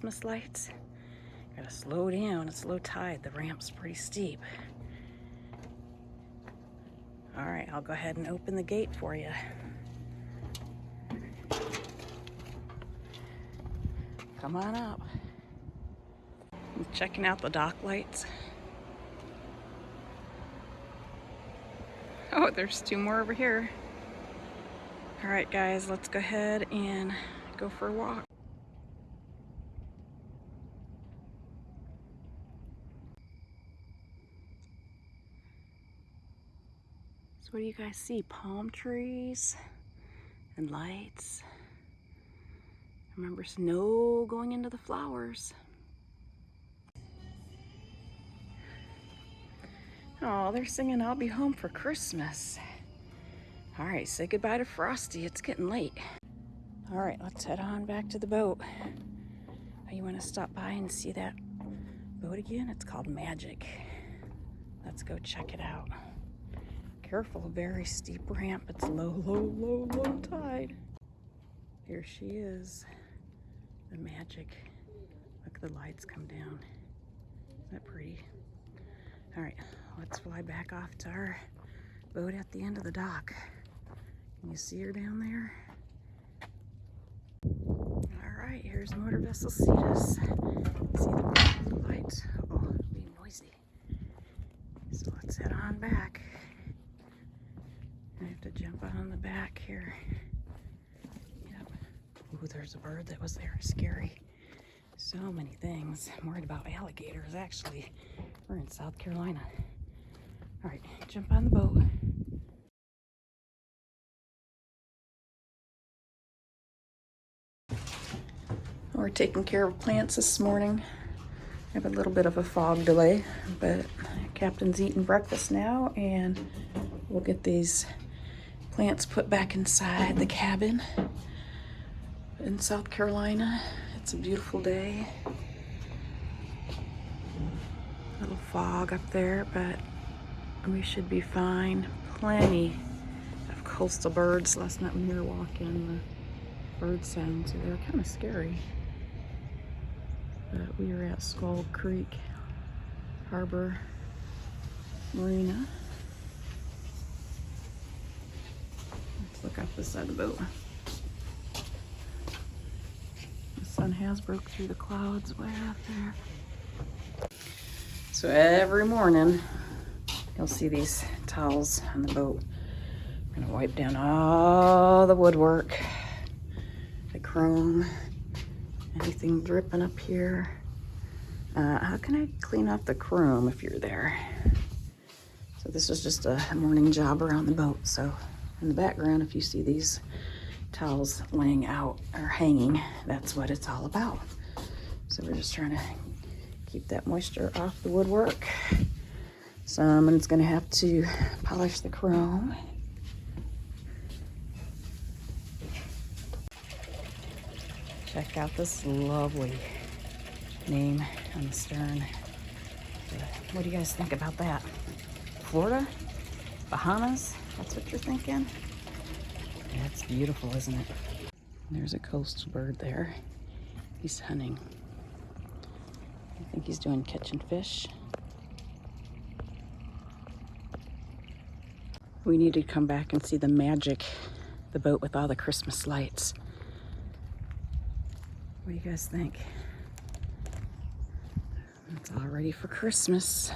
Christmas lights. Gotta slow down, it's low tide. The ramp's pretty steep. All right, I'll go ahead and open the gate for you. Come on up. I'm checking out the dock lights. Oh, there's two more over here. All right, guys, let's go ahead and go for a walk. So what do you guys see? Palm trees and lights. Remember, snow going into the flowers. Oh, they're singing I'll Be Home for Christmas. All right, say goodbye to Frosty. It's getting late. All right, let's head on back to the boat. Oh, you want to stop by and see that boat again? It's called Magic. Let's go check it out. Careful, very steep ramp. It's low tide. Here she is, the Magic. Look, the lights come down. Isn't that pretty? All right, let's fly back off to our boat at the end of the dock. Can you see her down there? All right, here's Motor Vessel Cetus. See the lights? Oh, it'll be noisy. So let's head on back. I have to jump on the back here. Yep. Ooh, there's a bird that was there. Scary. So many things. I'm worried about alligators, actually. We're in South Carolina. All right, jump on the boat. We're taking care of plants this morning. I have a little bit of a fog delay, but Captain's eating breakfast now, and we'll get these plants put back inside the cabin in South Carolina. It's a beautiful day. A little fog up there, but we should be fine. Plenty of coastal birds. Last night when we were walking, the bird sounds, they were kind of scary. But we were at Skull Creek Marina. Let's look up this side of the boat. The sun has broke through the clouds way up there. So every morning, you'll see these towels on the boat. I'm gonna wipe down all the woodwork, the chrome, anything dripping up here. How can I clean off the chrome if you're there? So this is just a morning job around the boat. So in the background, if you see these towels laying out or hanging, that's what it's all about. So we're just trying to keep that moisture off the woodwork. Someone's gonna have to polish the chrome. Check out this lovely name on the stern. What do you guys think about that? Florida? Bahamas? That's what you're thinking? That's beautiful, isn't it? There's a coastal bird there. He's hunting. I think he's doing catching fish. We need to come back and see the Magic, the boat with all the Christmas lights. What do you guys think? It's all ready for Christmas.